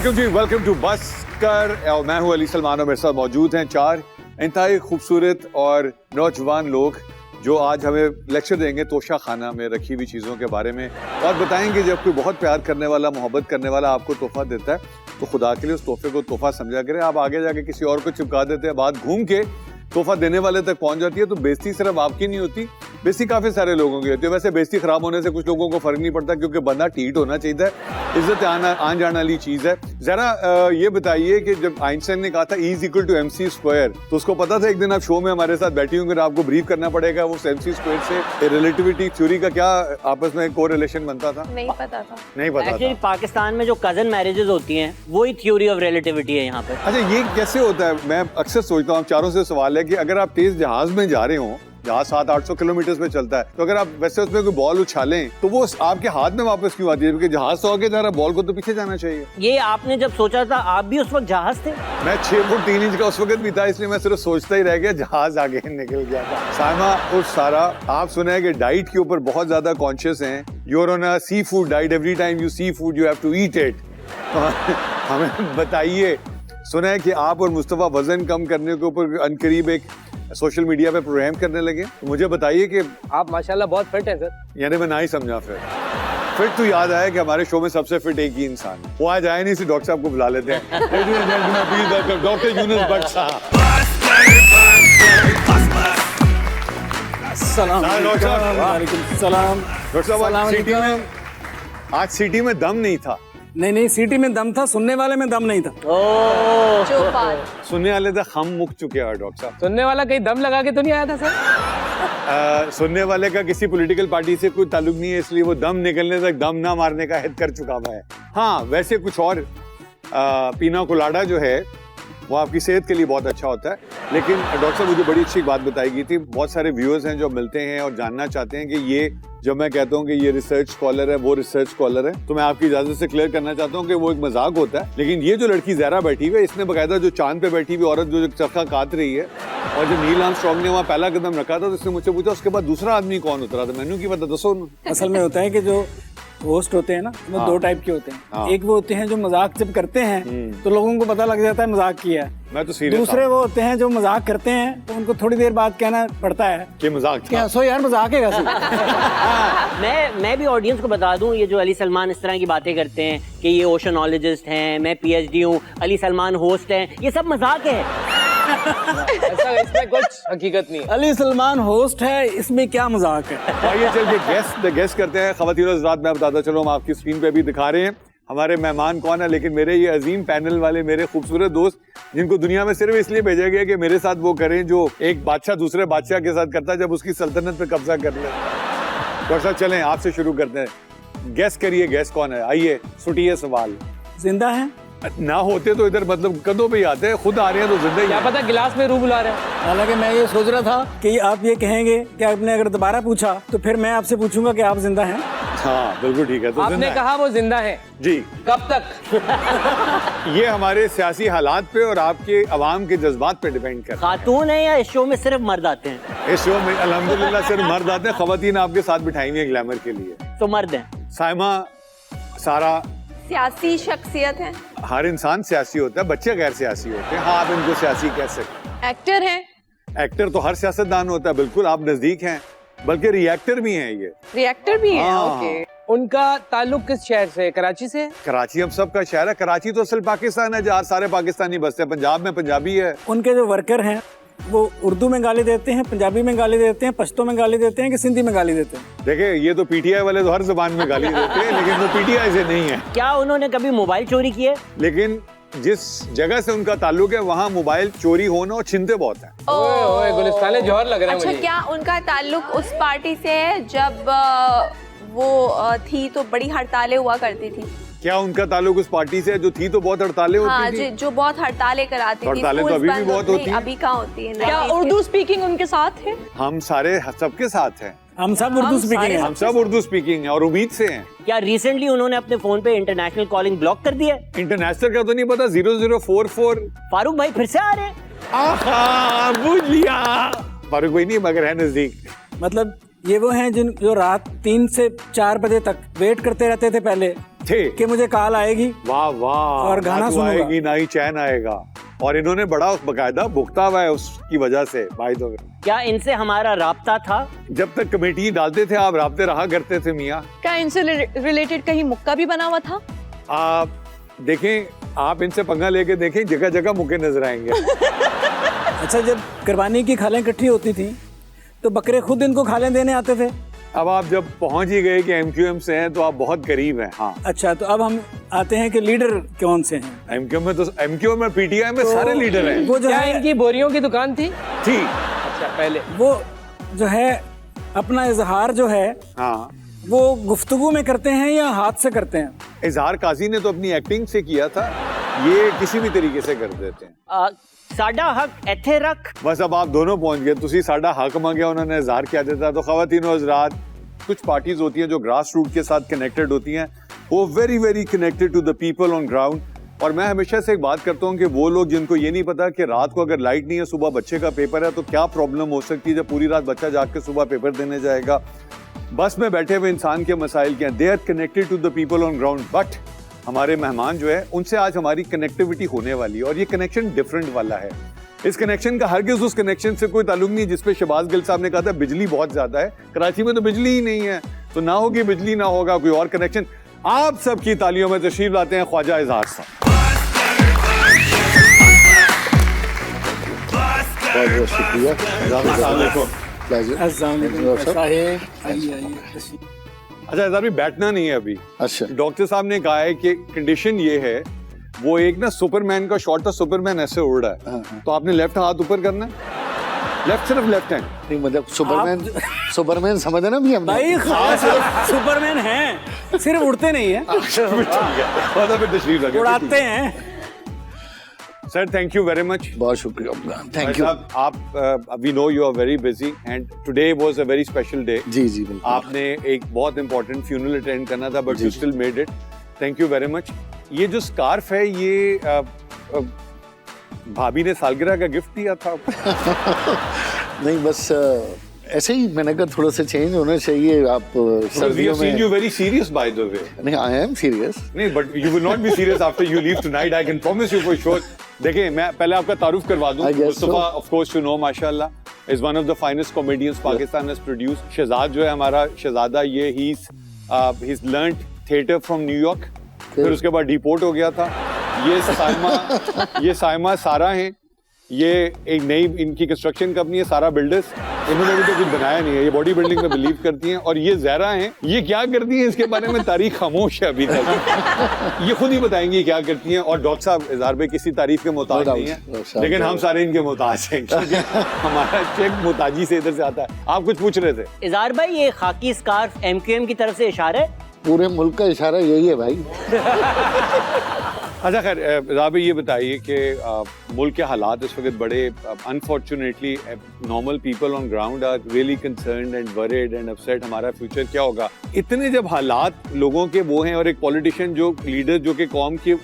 Welcome to बस्कर। और मैं हूं अली सलमान और मेरे साथ मौजूद हैं चार इंतहाई खूबसूरत और नौजवान लोग जो आज हमें लेक्चर देंगे तोशा खाना में रखी हुई चीज़ों के बारे में और बताएंगे जब कोई बहुत प्यार करने वाला, मोहब्बत करने वाला आपको तोहफा देता है तो खुदा के लिए उस तोहफे को तोहफा समझा करें। आप आगे जाके किसी और को चिपका देते हैं, बात घूम के तोहफा देने वाले तक पहुंच जाती है। तो बेइज्जती सिर्फ आपकी नहीं होती, बेइज्जती काफी सारे लोगों की होती है। वैसे बेइज्जती खराब होने से कुछ लोगों को फर्क नहीं पड़ता क्योंकि बंदा ठीक होना चाहिए, इज्जत आन जाने वाली चीज है। जरा ये बताइए कि जब आइंस्टाइन ने कहा था E = mc², तो उसको पता था एक दिन आप शो में हमारे साथ बैठी होंगे और आपको ब्रीफ करना पड़ेगा वो mc² से रिलेटिविटी थ्योरी का क्या आपस में कोरिलेशन बनता था? नहीं पता था। नहीं पता था। पाकिस्तान में जो कजन मैरिजेस होती हैं वही थ्योरी ऑफ रिलेटिविटी है यहाँ पे। अच्छा, ये कैसे होता है? मैं अक्सर सोचता हूँ, चारों से सवाल है कि अगर आप तेज जहाज में जा रहे हो, जहाज 700-800 किलोमीटर पे चलता है, तो अगर आप वैसे उसमें कोई बॉल उछालें तो वो आपके हाथ में वापस क्यों आती है? क्योंकि जहाज तो आगे जा रहा है, बॉल को तो पीछे जाना चाहिए। ये आपने जब सोचा था, आप भी उस वक्त जहाज थे? मैं 6 फुट 3 इंच का उस वक्त भी था, इसलिए मैं सिर्फ सोचता ही रह गया, जहाज आगे निकल गया था। साइमा और सारा, आप सुना है कि डाइट के ऊपर बहुत ज्यादा कॉन्शियस हैं। You are on a see food diet, every time you see food you have to eat it. हमें बताइए, सुना है कि आप और मुस्तफा वजन कम करने के ऊपर अनकरीब एक सोशल मीडिया पे प्रोग्राम करने लगे। तो मुझे बताइए कि आप माशाल्लाह बहुत फिट हैं सर। यानी मैं ना ही समझा। फिट तो याद आया कि हमारे शो में सबसे फिट एक ही इंसान है, वो आज आए नहीं, इसी डॉक्टर साहब को बुला लेते हैं। डॉक्टर यूनुस भट्ट साहब। डॉक्टर साहब, आज सिटी में दम नहीं था। नहीं, सिटी में दम था, सुनने वाले में दम नहीं था। सुनने वाले तो हम मुक चुके हैं डॉक्टर साहब। सुनने वाला कहीं दम लगा के तो नहीं आया था सर? सुनने वाले का किसी पॉलिटिकल पार्टी से कोई ताल्लुक नहीं है, इसलिए वो दम निकलने तक दम ना मारने का हिद कर चुका हुआ है। हाँ, वैसे कुछ और पीना कोलाडा जो है वो आपकी सेहत के लिए बहुत अच्छा होता है। लेकिन डॉक्टर साहब, मुझे बड़ी अच्छी बात बताई गई थी। बहुत सारे व्यूअर्स हैं जो मिलते हैं और जानना चाहते हैं कि ये जब मैं कहता हूँ कि ये रिसर्च स्कॉलर है, वो रिसर्च स्कॉलर है, तो मैं आपकी इजाजत से क्लियर करना चाहता हूँ कि वो एक मजाक होता है। लेकिन ये जो लड़की ज़हरा बैठी हुई है, इसने बकायदा जो चांद पे बैठी हुई औरत जो चरखा काट रही है, और जब नील आर्मस्ट्रांग ने वहाँ पहला कदम रखा था तो उसने मुझसे पूछा उसके बाद दूसरा आदमी कौन उतरा था। मैंने की पता, दसो। असल में होता है कि जो होस्ट होते हैं ना, वो दो टाइप के होते हैं। एक वो होते हैं जो मजाक जब करते हैं तो लोगों को पता लग जाता है मजाक किया है। मैं तो सीरियस। दूसरे वो होते हैं जो मजाक करते हैं तो उनको थोड़ी देर बाद कहना पड़ता है कि मजाक क्या सो यार, मजाक है वैसे। मैं भी ऑडियंस को बता दूं, ये जो अली सलमान इस तरह की बातें करते हैं कि ये ओशनोलॉजिस्ट हैं, मैं PhD हूँ, अली सलमान होस्ट हैं, ये सब मजाक है। ऐसा इसमें कुछ हकीकत नहीं। अली सलमान होस्ट है, इसमें क्या मजाक है? आइए चल के गेस्ट करते हैं। ख़वातीन और हज़रात, मैं बताता चलो, हम आपकी स्क्रीन पे भी दिखा रहे हैं हमारे मेहमान कौन है। लेकिन मेरे ये अजीम पैनल वाले मेरे खूबसूरत दोस्त, जिनको दुनिया में सिर्फ इसलिए भेजा गया कि मेरे साथ वो करें जो एक बादशाह दूसरे बादशाह के साथ करता है जब उसकी सल्तनत पे कब्जा कर ले। डॉक्टर साहब, चलें आपसे शुरू करते हैं। गेस करिए, गेस कौन है? आइए, सुटिए सवाल। जिंदा है? ना होते तो इधर मतलब कदों पे ही आते हैं, खुद आ रहे हैं तो जिंदा ही। क्या पता गिलास में रूह बुला रहे हैं। हालांकि मैं ये सोच रहा था कि आप ये कहेंगे कि आपने अगर दोबारा पूछा तो फिर मैं आपसे पूछूंगा कि आप जिंदा हैं। हाँ बिल्कुल ठीक है। तो आपने कहा वो जिंदा है जी। कब तक? ये हमारे सियासी हालात पे और आपके अवाम के जज्बात पे डिपेंड करता है। खातून है या इस शो में सिर्फ मर्द आते हैं? इस शो में अल्हम्दुलिल्लाह सिर्फ मर्द आते हैं। खवातीन आपके साथ बिठाई हुई है ग्लैमर के लिए, तो मर्द हैं। साइमा, सारा सियासी शख्सियत है। हर इंसान सियासी होता है, बच्चे गैर सियासी होते हैं। हाँ, आप इनको सियासी कह सकते हैं। एक्टर है। एक्टर तो हर सियासतदान होता है, बिल्कुल आप नजदीक हैं, बल्कि रिएक्टर भी हैं। ये रिएक्टर भी है। हाँ। ओके। उनका ताल्लुक किस शहर से? कराची से? कराची हम सबका शहर है। कराची तो असल पाकिस्तान है जहाँ सारे पाकिस्तानी बसते हैं। पंजाब में पंजाबी है। उनके जो वर्कर हैं वो उर्दू में गाली देते हैं, पंजाबी में गाली देते हैं, पश्तो में गाली देते हैं कि सिंधी में गाली देते हैं? देखिए, ये तो PTI वाले तो हर जबान में गाली देते हैं, लेकिन वो PTI से नहीं है। क्या उन्होंने कभी मोबाइल चोरी किए? लेकिन जिस जगह से उनका ताल्लुक है वहाँ मोबाइल चोरी होना और छिनते बहुत है। ओए ओए, गुलिस्तान जौहर लग रहा है अच्छा, मुझे। क्या उनका ताल्लुक उस पार्टी से है जब वो थी तो बड़ी हड़तालें हुआ करती थी? क्या उनका ताल्लुक उस पार्टी से जो थी तो बहुत हड़तालें होती थी? जो बहुत हड़तालें कराती थी। हड़तालें तो अभी भी बहुत होती हैं। अभी कहाँ होती है? क्या उर्दू स्पीकिंग उनके साथ है? हम सारे सबके साथ हैं। हम सब उर्दू स्पीकिंग हैं। हम सब उर्दू स्पीकिंग है और उम्मीद से हैं। क्या रिसेंटली उन्होंने अपने फोन पे इंटरनेशनल कॉलिंग ब्लॉक कर दिया? इंटरनेशनल का तो नहीं पता। 0044। फारूक भाई फिर से आ रहे हैं? बुझ लिया। फारूक भाई नहीं, मगर है नजदीक। मतलब ये वो हैं जो रात 3 से 4 बजे तक वेट करते रहते थे पहले थे कि मुझे कॉल आएगी वाह वाह, और गाना ना तो सुनूंगा। आएगी ना ही चैन आएगा, और इन्होंने बड़ा बकायदा भुगता हुआ है उसकी वजह से भाई। तो क्या इनसे हमारा राब्ता था? जब तक कमेटी डालते थे आप राब्ते रहा करते थे मियाँ। क्या इनसे रिलेटेड कहीं मुक्का भी बना हुआ था? आप देखें, आप इनसे पंगा लेके देखें, जगह जगह मुक्के नजर आएंगे। अच्छा, जब कुर्बानी की खालें इकट्ठी होती थी तो बकरे खुद इनको खालें देने आते थे। अब आप जब पहुंच ही गए कि एमक्यूएम से हैं तो आप बहुत करीब हैं। हाँ, अच्छा, तो अब हम आते हैं कि लीडर कौन से हैं। एमक्यूएम में तो एमक्यूएम में पीटीआई में सारे लीडर हैं। वो जो क्या है इनकी बोरियों की दुकान थी? थी। अच्छा, पहले वो जो है अपना इजहार जो है हाँ, वो गुफ्तगू में करते हैं या हाथ से करते हैं? इजहार काजी ने तो अपनी एक्टिंग से किया था, ये किसी भी तरीके से कर देते हैं। साडा हक एथे रख। बस अब आप दोनों पहुंच गए, तुसी साडा हक मांगे, उन्होंने इजहार किया देता। तो खवातीनो हज़रात, कुछ पार्टीज होती हैं जो ग्रास रूट के साथ कनेक्टेड होती हैं, वो very very connected to the people on ground. और मैं हमेशा से एक बात करता हूँ कि वो लोग जिनको ये नहीं पता कि रात को अगर लाइट नहीं है, सुबह बच्चे का पेपर है, तो क्या प्रॉब्लम हो सकती है जब पूरी रात बच्चा जाग के सुबह पेपर देने जाएगा। बस में बैठे हुए इंसान के मसाइल क्या, they are connected to the people on ground. But हमारे मेहमान जो है उनसे आज हमारी कनेक्टिविटी होने वाली है, और ये कनेक्शन डिफरेंट वाला है। इस कनेक्शन का हरगिज उस कनेक्शन से कोई ताल्लुक नहीं जिसपे शहबाज गिल साहब ने कहा था बिजली बहुत ज्यादा है, कराची में तो बिजली ही नहीं है, तो ना होगी बिजली ना होगा कोई और कनेक्शन। आप सबकी तालियों में तशरीफ लाते हैं ख्वाजा इजहार साहब। बहुत बहुत शुक्रिया। अस्सलाम वालेकुम। अस्सलाम वालेकुम साहिब, आइए आइए। अच्छा इजहार भाई, बैठना नहीं है अभी। अच्छा, डॉक्टर साहब ने कहा है कि कंडीशन ये है, वो एक ना सुपरमैन का शॉट था, सुपरमैन ऐसे उड़ रहा है, तो आपने लेफ्ट हाथ ऊपर करना है, लेफ्ट, सिर्फ लेफ्ट हैंड। नहीं मतलब सुपरमैन समझे ना भी हमने। भाई खास सुपरमैन हैं, सिर्फ उड़ते नहीं है, तशरीफ लगे उड़ाते हैं। Sir, thank you very much. बहुत शुक्रिया, थैंक यू। आप we know you are very busy and today was a very special day. जी जी बिल्कुल। आपने एक बहुत इंपॉर्टेंट फ्यूनरल अटेंड करना था, but you still made it. Thank you very much. ये जो स्कार्फ है, ये भाभी ने सालगिरह का गिफ्ट दिया था। नहीं बस ऐसे ही मैंने कहा थोड़ा सा चेंज होना चाहिए। आप सर्दियों में you very serious by the way. नहीं, आई एम सीरियस। नहीं, but you will not be serious after you leave tonight, I can promise you for sure. देखिए, मैं पहले आपका तारुफ करवा दूं। Mustafa, of course you know, माशाल्लाह is one of the finest comedians Pakistan has produced. Shahzad जो है हमारा शहजादा, ये ही is learned theatre from New York, फिर उसके बाद डिपोर्ट हो गया था। ये साइमा सारा हैं, ये एक नई इनकी कंस्ट्रक्शन कंपनी है, सारा बिल्डर्स। इन्होंने भी तो कुछ बनाया नहीं है, ये बॉडी बिल्डिंग में बिलीव करती हैं। और ये जहरा हैं, ये क्या करती हैं इसके बारे में तारीख खामोश है अभी तक। ये खुद ही बताएंगी क्या करती हैं। और डॉक्टर साहब, इजहार भाई किसी तारीफ के मोहताज नहीं है, लेकिन हम सारे इनके मोहताज हैं, क्योंकि हमारा चेक मोहताजी से इधर से आता है। आप कुछ पूछ रहे थे? इजहार भाई, ये खाकी स्कार्फ एमक्यूएम की तरफ से इशारा है? पूरे मुल्क का इशारा यही है भाई। अच्छा खैर, इजहार भाई ये बताइए कि मुल्क के हालात इस वक्त बड़े, unfortunately normal people on ground are really concerned and worried and upset. हमारा फ्यूचर क्या होगा? इतने जब हालात लोगों के वो हैं, और एक पॉलिटिशियन जो लीडर जो कि कौम के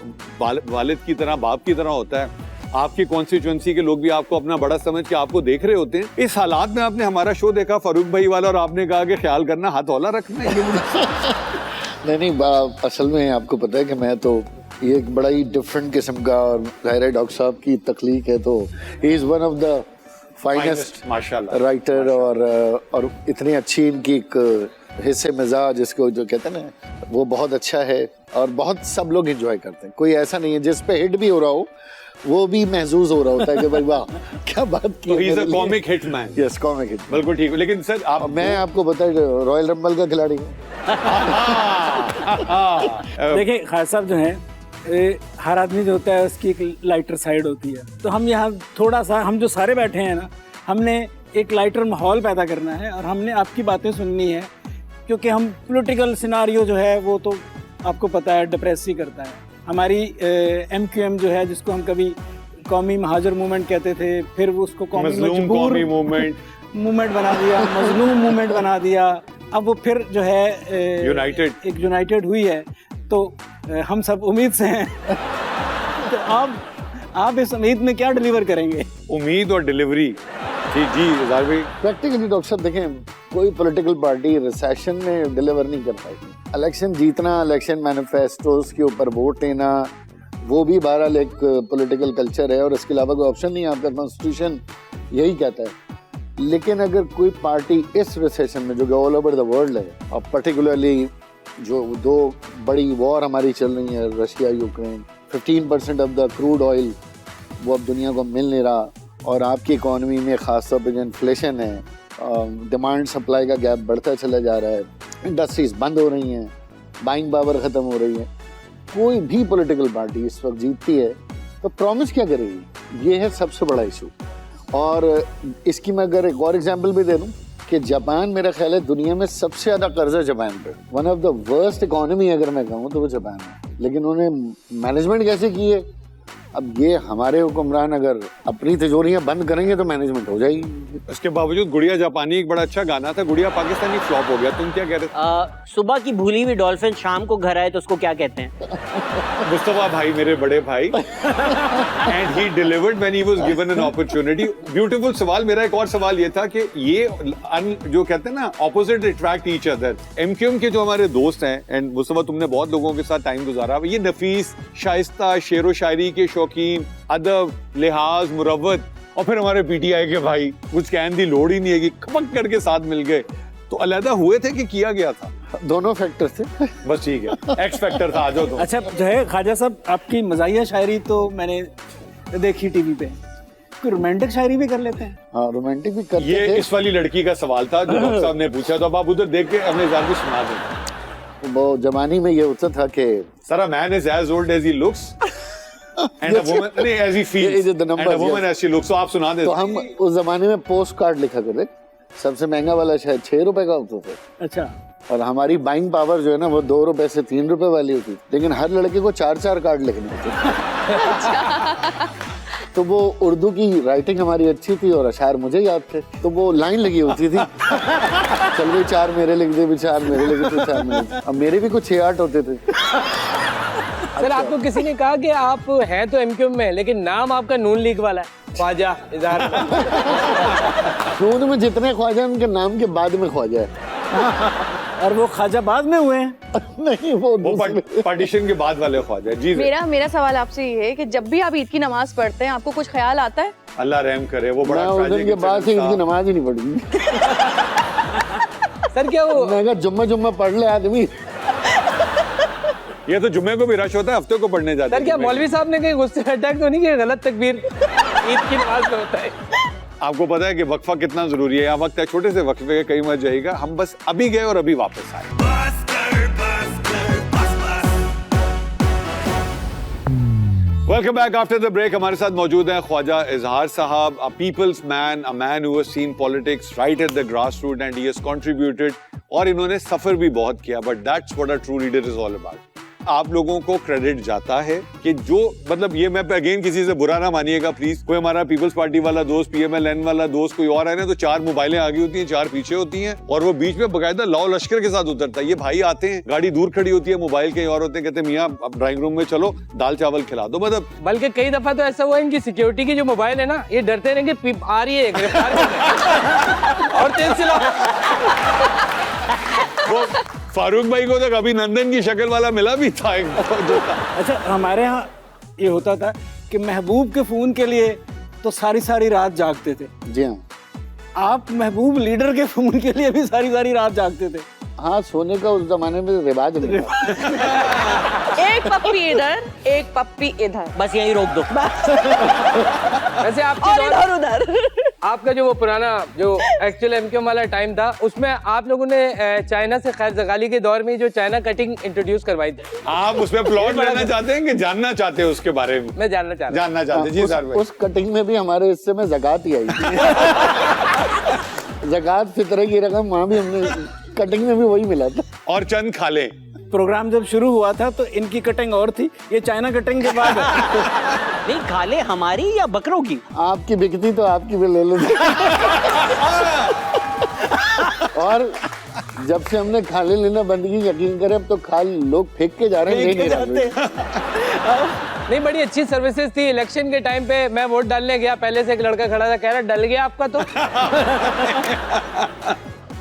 वालिद की तरह, बाप की तरह होता है, आपकी कॉन्स्टिट्यूएंसी के लोग भी आपको अपना बड़ा समझ के आपको देख रहे होते हैं। इस हालात में आपने हमारा शो देखा फारूक भाई वाला, और आपने कहा कि ख्याल करना, हाथ हौला रखना है। नहीं, असल में आपको पता है कि मैं तो ये एक बड़ा ही डिफरेंट किस्म का, और जाहिर है डॉक्टर साहब की तख्लीक है, तो he is one of the finest माशाल्लाह राइटर। और इतनी अच्छी इनकी एक हिस्से मिजाज, जिसको जो कहते हैं ना, वो बहुत अच्छा है, और बहुत सब लोग एंजॉय करते हैं। कोई ऐसा नहीं है जिस पे हिट भी हो रहा हो, वो भी महसूस हो रहा होता है कि भाई वाह क्या बात की। तो he is a comic hitman. Yes, comic hit, बिल्कुल ठीक है। लेकिन सर आप, मैं आपको बता, रॉयल रंबल का खिलाड़ी हूँ। देखिए खास साहब जो है, हर आदमी जो होता है उसकी एक लाइटर साइड होती है। तो हम यहाँ थोड़ा सा, हम जो सारे बैठे हैं ना, हमने एक लाइटर माहौल पैदा करना है, और हमने आपकी बातें सुननी है, क्योंकि हम पॉलिटिकल सिनारियो जो है वो तो आपको पता है डिप्रेस ही करता है। हमारी एमक्यूएम जो है, जिसको हम कभी कौमी महाजर मूवमेंट कहते थे, फिर वो उसको कौमी मजबूर मूवमेंट बना दिया, मजलूम मूवमेंट बना दिया। अब वो फिर जो है यूनाइटेड हुई है। तो हम सब उम्मीद से हैं। तो आप इस उम्मीद में क्या डिलीवर करेंगे? उम्मीद और डिलीवरी। जी जी इजहार भाई। प्रैक्टिकली डॉक्टर साहब देखें, कोई पॉलिटिकल पार्टी रिसेशन में डिलीवर नहीं कर पाएगी। इलेक्शन जीतना, इलेक्शन मैनिफेस्टोज के ऊपर वोट लेना, वो भी बहरहाल एक पॉलिटिकल कल्चर है और इसके अलावा कोई ऑप्शन नहीं है, आपका कॉन्स्टिट्यूशन यही कहता है। लेकिन अगर कोई पार्टी इस रिसेशन में, जो कि ऑल ओवर द वर्ल्ड है, और पर्टिकुलरली जो 2 बड़ी वॉर हमारी चल रही है, Russia Ukraine, 15% of the crude oil वो अब दुनिया को मिल नहीं रहा, और आपकी इकोनॉमी में ख़ासतौर पर जो इन्फ्लेशन है, डिमांड सप्लाई का गैप बढ़ता चला जा रहा है, इंडस्ट्रीज बंद हो रही हैं, बाइंग पावर ख़त्म हो रही है, कोई भी पॉलिटिकल पार्टी इस वक्त जीतती है तो प्रॉमिस क्या करेगी? ये है सबसे बड़ा इशू। और इसकी मैं अगर एक और एग्जांपल भी दे दूं कि जापान, मेरा ख्याल है दुनिया में सबसे ज़्यादा कर्जा जापान पे, one of the worst economy अगर मैं कहूँ तो वो जापान है। लेकिन उन्होंने मैनेजमेंट कैसे की है? अब ये हमारे हुक्मरान अगर अपनी तिजोरियां बंद करेंगे तो मैनेजमेंट हो जाएगी। इसके बावजूद गुड़िया जापानी एक बड़ा अच्छा गाना था, गुड़िया पाकिस्तानी फ्लॉप हो गया। तुम क्या कह रहे थे? सुबह की भूली हुई डॉल्फिन शाम को घर आए तो उसको क्या कहते हैं? मुस्तफा भाई, मेरे बड़े भाई, and he delivered when he was given an opportunity. Beautiful सवाल। मेरा एक और सवाल ये था कि ये जो कहते हैं ना, opposite attract each other. MQM के जो हमारे दोस्त हैं, एंड मुस्तफा तुमने बहुत लोगों के साथ टाइम गुजारा, ये नफीस, शाइस्ता, शेरो शायरी के शौकीन, अदब, लिहाज, मुरव्वत, और फिर हमारे पीटीआई के भाई, कुछ कहने की लोड़ ही नहीं है कि खपक करके साथ मिल गए। तो अलहदा हुए थे कि किया गया था? दोनों फैक्टर थे। बस ठीक है, एक्स फैक्टर था। आ जाओ तुम। अच्छा जो है ख्वाजा साहब, आपकी मज़ाहिया शायरी तो मैंने देखी टीवी पे, कोई रोमांटिक शायरी भी कर लेते हैं? हाँ, रोमांटिक भी करते ये थे। इस वाली लड़की का सवाल था जो डॉक्टर साहब ने पूछा, तो अब आप उधर देख के अपने इज़ार भी सुना दें। वो जमाने में ये होता था कि sir, a man is as old as he looks and a woman, नहीं, as he feels, the numbers, and a woman as she looks। तो आप सुना दें। तो हम उस जमाने में पोस्ट कार्ड लिखा करते। सबसे महंगा वाला शायद 6 रुपए का होता था। अच्छा। और हमारी बाइंग पावर जो है ना, वो 2 रुपए से 3 रुपए वाली होती, लेकिन हर लड़के को 4-4 कार्ड लिखने होते। तो वो उर्दू की राइटिंग हमारी अच्छी थी और अशार मुझे याद थे, तो वो लाइन लगी होती थी, चल भाई 4 मेरे लिख दे, भी 4 मेरे लिख दे, 4 मेरे। अब मेरे भी कुछ 6-8 होते थे। सर आपको किसी ने कहा कि आप हैं तो एमक्यूएम में, लेकिन नाम आपका नून लीग वाला है, ख्वाजा इज़हार। नून में जितने ख्वाजा उनके नाम के बाद में ख्वाजा है। और वो ख्वाजा बाद में हुए हैं? नहीं, वो पार्टीशन के बाद वाले ख्वाजा। जी मेरा सवाल आपसे ये है कि जब भी आप ईद की नमाज पढ़ते हैं, आपको कुछ ख्याल आता है? अल्लाह रहम करे, वो बड़ा उस दिन के बाद से ईद की नमाज ही नहीं पढ़ी। सर क्या वो, मैं कहा जुम्मा पढ़ ले आदमी। ये तो जुम्मे को भी रश होता है, हफ्ते को पढ़ने जाते हैं। सर क्या मौलवी साहब ने कहीं गुस्से में अटैक तो नहीं किया? गलत तकबीर ईद की नमाज में होता है। आपको पता है कि वक्फा कितना जरूरी है। यहाँ वक्त है छोटे से वक्फे के, कहीं मत जाइएगा। हम बस अभी गए और अभी वापस आए। Welcome back after the break. हमारे साथ मौजूद हैं Khwaja Izhar Sahab, a people's man, a man who has seen politics right at the grass root and he has contributed, और इन्होंने सफर भी बहुत किया। But that's what a true leader is all about. आप लोगों को क्रेडिट जाता है कि जो, मतलब ये मैं अगेन किसी से बुरा ना मानिएगा प्लीज, कोई हमारा पीपल्स पार्टी वाला दोस्त, पीएमएलएन वाला दोस्त कोई और है ना, तो 4 मोबाइलें आगे होती हैं, 4 पीछे होती हैं, और वो बीच में बकायदा लाओ लश्कर के साथ उतरता है। ये भाई आते हैं, गाड़ी दूर खड़ी होती है, मोबाइल कहीं और होते हैं, कहते हैं मियाँ अब ड्राइंग रूम में चलो, दाल चावल खिला दो। मतलब बल्कि कई दफा तो ऐसा हुआ, इनकी सिक्योरिटी की जो मोबाइल है ना, ये डरते रहेंगे आ रही है गिरफ्तार करने, और तेज चलाओ। वो फारूक भाई को तो अभिनंदन की शक्ल वाला मिला भी था एक जो था। अच्छा, हमारे यहाँ ये होता था कि महबूब के फोन के लिए तो सारी रात जागते थे। जी हाँ। आप महबूब लीडर के फोन के लिए भी सारी रात जागते थे? हाँ, सोने का उस जमाने में रिवाज नहीं था। एक पप्पी इधर, एक पप्पी इधर, बस यही रोक दो। वैसे आपके और उधर आपका जो वो पुराना जो एक्चुअल एमक्यूएम वाला टाइम था, उसमें आप लोगों ने चाइना से, खैर जगाली के दौर में जो चाइना कटिंग इंट्रोड्यूस करवाई थी। आप उसमें प्लॉट लेना चाहते हैं कि जानना चाहते हैं उसके बारे में? मैं जानना चाहता हूं। जी सर भाई। उस कटिंग में भी हमारे हिस्से में ज़कात ही आई थी। ज़कात फितरे की रकम वहाँ भी हमने कटिंग में भी वही मिला था। और चंद खाले। प्रोग्राम जब शुरू हुआ था तो इनकी कटिंग और थी, ये चाइना कटिंग के बाद। नहीं, खाले हमारी या बकरों की? आपकी बिकती तो आपकी भी ले लो। और जब से हमने खाले लेना बंद की, यकीन करें, अब तो खाल लोग फेंक के जा रहे हैं। नहीं, बड़ी अच्छी सर्विसेज थी। इलेक्शन के टाइम पे मैं वोट डालने गया, पहले से एक लड़का खड़ा था, कह रहा डल गया आपका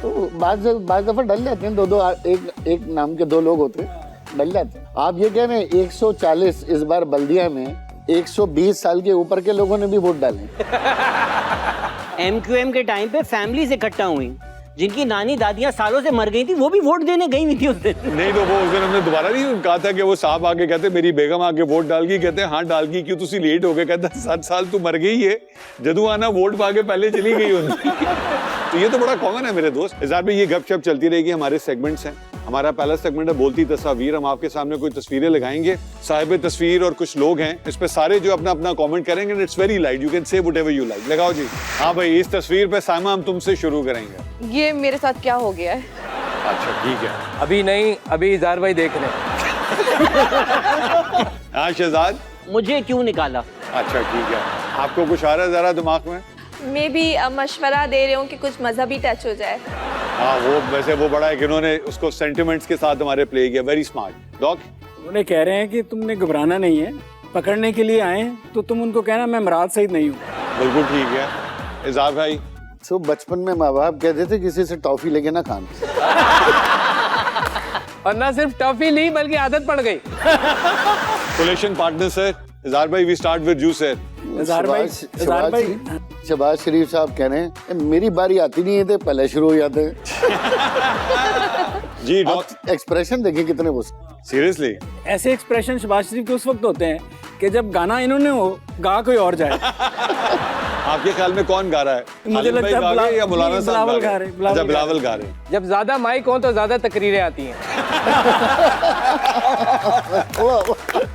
तो बाज दफा डल जाते हैं, दो एक नाम के दो लोग होते हैं, डल जाते हैं। आप ये कह रहे हैं 140 इस बार बल्दिया में 120 साल के ऊपर के लोगों ने भी वोट डाले। MQM के टाइम पे फैमिलीज इकट्ठा हुई, जिनकी नानी दादियां सालों से मर गई थी, वो भी वोट देने गई हुई थी उस दिन। नहीं तो वो उस दिन हमने दोबारा नहीं कहा था कि वो साहब आके कहते मेरी बेगम आके वोट डाल गई, कहते हाँ डाल गई, क्यों तुसी लेट हो गए, कहता 7 साल तू मर गई है, जदू आना वोट पा के पहले चली गई उनकी। तो ये तो बड़ा कॉमन है मेरे दोस्त। इज़हार भाई ये गपशप चलती रहेगी, हमारे सेगमेंट्स हैं। हमारा पहला सेगमेंट है बोलती तस्वीर। हम आपके सामने कोई तस्वीरें लगाएंगे, साहिब तस्वीर और कुछ लोग हैं, इस पे सारे जो अपना अपना कमेंट करेंगे। It's very light, you can say whatever you like. लगाओ जी। हाँ भाई, इस तस्वीर पे साइमा हम तुमसे शुरू करेंगे। ये मेरे साथ क्या हो गया है? अच्छा ठीक है। अभी नहीं, अभी इज़हार भाई देख रहे हैं। हाँ शहजाद, मुझे क्यों निकाला? अच्छा ठीक है। आपको कुछ आ रहा है जरा दिमाग में? मैं भी मशवरा दे रही हूँ कि कुछ मजहबी टच हो जाए। हाँ वो वैसे वो बड़ा है कि उन्होंने उसको सेंटिमेंट्स के साथ हमारे प्ले किया। Very smart. डॉक उन्हें कह रहे हैं कि तुमने घबराना नहीं है, पकड़ने के लिए आए तो तुम उनको कहना मैं मराद सहित नहीं हूँ। बिल्कुल ठीक है। इज़हार भाई, तो बचपन में माँ बाप कहते थे किसी से टॉफी लेके ना खाना। और ना सिर्फ टॉफी ली बल्कि आदत पड़ गई। Coalition partner sir. इज़हार भाई, we start with you sir. Izhar भाई, शहबाज शरीफ साहब कह रहे हैं मेरी बारी आती नहीं है तो पहले शुरू हो जाते हैं। जी डॉक, एक्सप्रेशन देखिए कितने वो सीरियसली ऐसे एक्सप्रेशन शहबाज शरीफ के उस वक्त होते हैं कि जब गाना इन्होंने हो गा कोई और जाए। आपके ख्याल में कौन गा रहा है? मुझे खालिद भाई लगता है गा रहे हैं या मौलाना साहब बिलावल गा रहे हैं। अच्छा बिलावल गा रहे हैं। जब ज्यादा माइक हो तो ज्यादा तकरीरें आती हैं।